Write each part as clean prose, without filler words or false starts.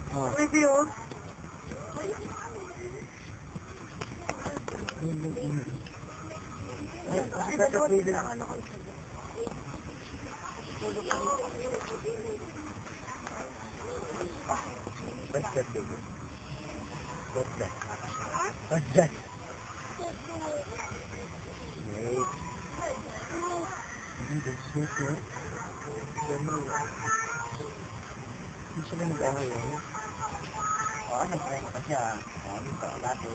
Oh. Pwede yun. Ay, pwede lang ano ko. What's that, baby? What's that? What's that? Wait. That's sweet, eh? Hindi sila nag-ahal, eh? Oo, nag-try ko pa siya. Oo, dito, dati.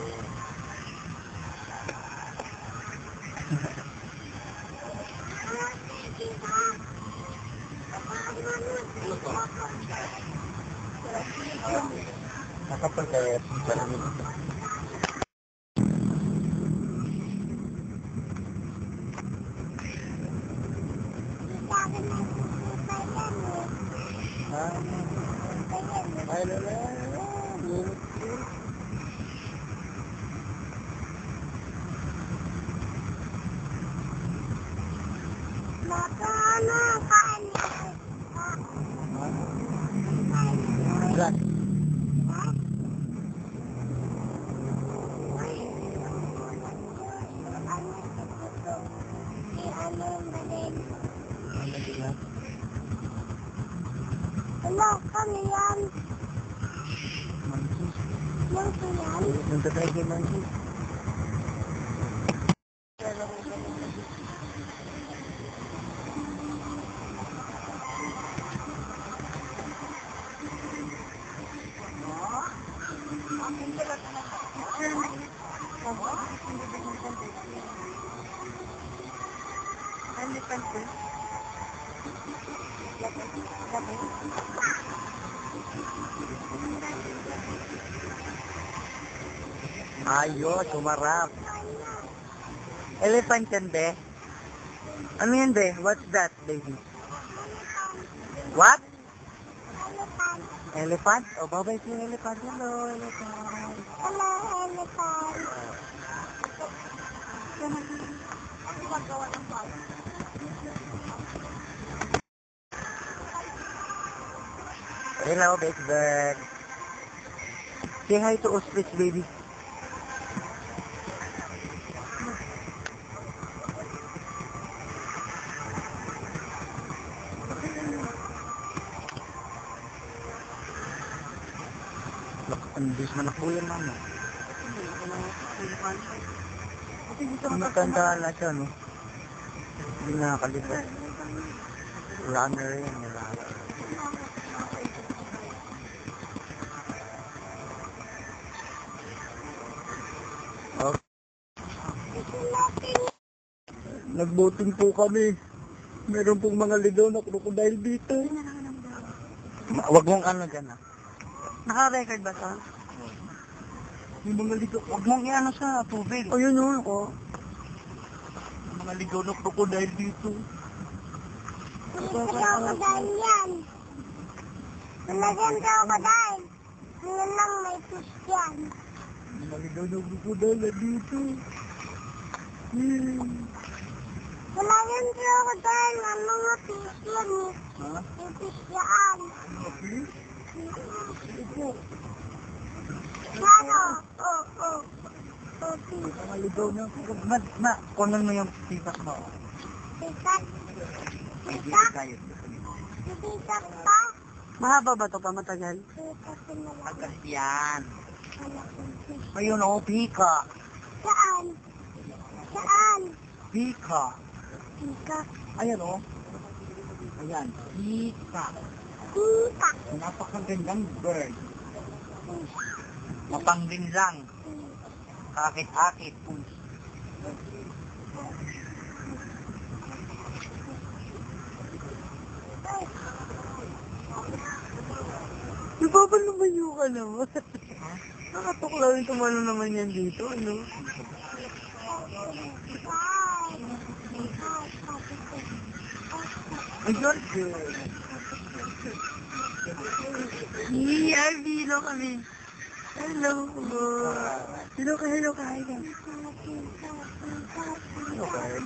Nakapagkaya, malamig ito. Ay, lala. Black. Hello, kami yan. Monkey. Monkey yan. Nagtatry kay monkey. Ayos, sumarap. Elephant yan, be? Ano yan, be? What's that, baby? What? Elephant? Oh, babay si elephant. Hello, elephant. Hello, elephant. Hello, big bird. Say hi to ostrich, baby. Ang bis na po yan, mama. Matanda na siya, no? Hindi nakakalipat. Runner yan, runner. Okay. Nag-boating po kami. Meron pong mga ligaw na crocodile dito. Wag mong ano dyan, ah. Naka-record ba ito? Yung mga ligaw, Huwag mong i-ano sa tubig. ayun yun, oh. Mga ligaw na crocodile dito. Hindi ka crocodile yan. Talagang crocodile. Ngayon lang may fish yan. Mga ligaw na crocodile na dito. Wala yung crocodile. Ang mga fish yan eh. Ha? Yung fish yan. Ito. Yan o. Oh. Oh, fish. Mga ligaw na crocodile. Ma, kunan mo yung pipas mo. Pisak. Ay, dito Pisak. tayo. Pisak pa. Mahaba ba ito pa matagal? Pisak na lang. Agas yan. Malaking fish. Ayun, oh, pika. Saan? Saan? Pika. Pisak. Ayan, oh. Ayan, pika. Pisak. Napakagandang bird. Mapangling lang. Kakit-akit. Napapalumayo ka naman. Nakatuklaw yung tumalo naman yan dito, ano? Ayun, Yeah, hello kami. Hello. Hello ka, hello ka. Hi ka. Hello, bird.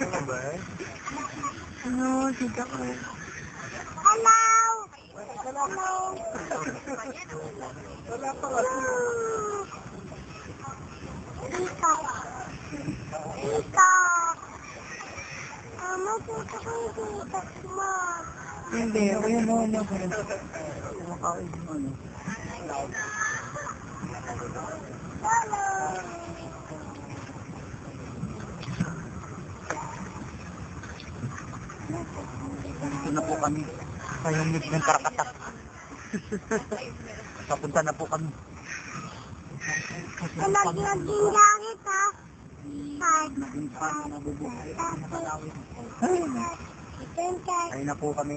Hello, bird. Ano, sita ko. Hello! Hello! Wala pa kasi. Ika! Ika! Makita ko yung tita mo. Hindi, ayun o, ano. Hello! Dito na po kami. Kayong mid ng karakatak. Papunta na po kami. Nalaglag din langit ha. Naging paano na bubuhay. Nakalawin. Tentay. Ayun na po kami.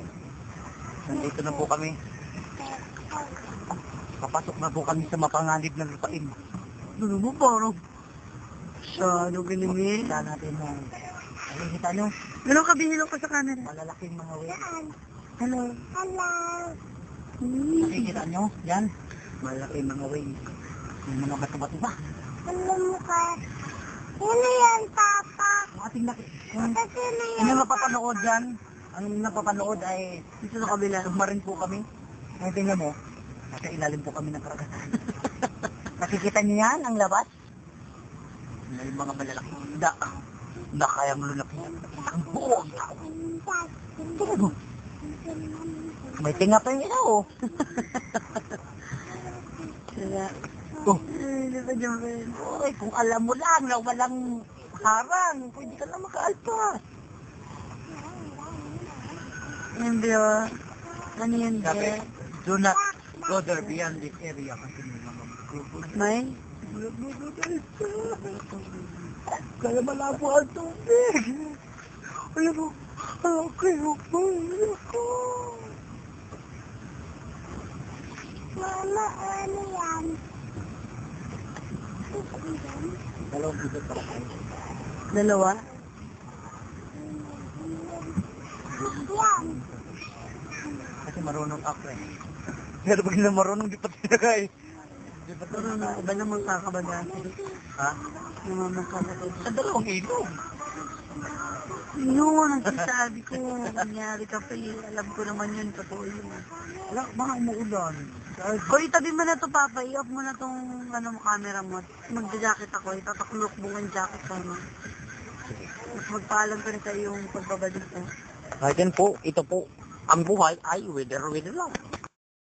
Nandito na po kami. Papasok na po kami sa mapanganib ng lupain. Ano mo, parang masyado ganimi. Kita natin na. Nakikita nyo? Ano ka, bihilo ka sa camera? Malalaking mga whale. Saan? Hello. Hello! Nakikita nyo? Yan. Malalaking mga whale. Yung mga bato-bato ba? Alam mo ka. Sino yan, Papa? Ang ating Kasi sino yan? Ano napapanood dyan? Ang napapanood ay Dito sa kabila. submarine po kami. Ngayon tingnan mo, nasa ilalim po kami ng karagatan. Nakikita niyo yan, ang labas? May mga malalaking isda na kayang lulakin ang buong tao. Tingnan mo, may tinga pa yung isa oh. Sila. Oh, Ay, hindi pa dyan pa yun. oy, kung alam mo lang na walang harang, pwede ka na makaalpas. Hindi ba? Ano yan, Sabi, Be? do not go there beyond this area kasi may mga grupo na May? kaya malabo ang tubig. Alam mo, okay, Mama, ano yan? dalawang dito para kayo. Dalawa? Yan. Kasi marunong ako eh. Pero pag na marunong, di pa tinagay. Di pa Pero na, iba naman kakabagasi. Ha? Naman kakabagasi. Sa dalawang ilog. Yun, ang sinasabi ko. Nangyari ka pa eh. Alam ko naman yun. Totoo yun. Wala, mga umuulan. Kahit O, itabi mo na to, Papa. I-off mo na tong ano, camera mo. Magja-jacket ako. Itataklok mo ang jacket ko. No? Magpaalam ko na sa yung pagbabalik ko. Ayan po, ito po. Ang buhay ay wither lang.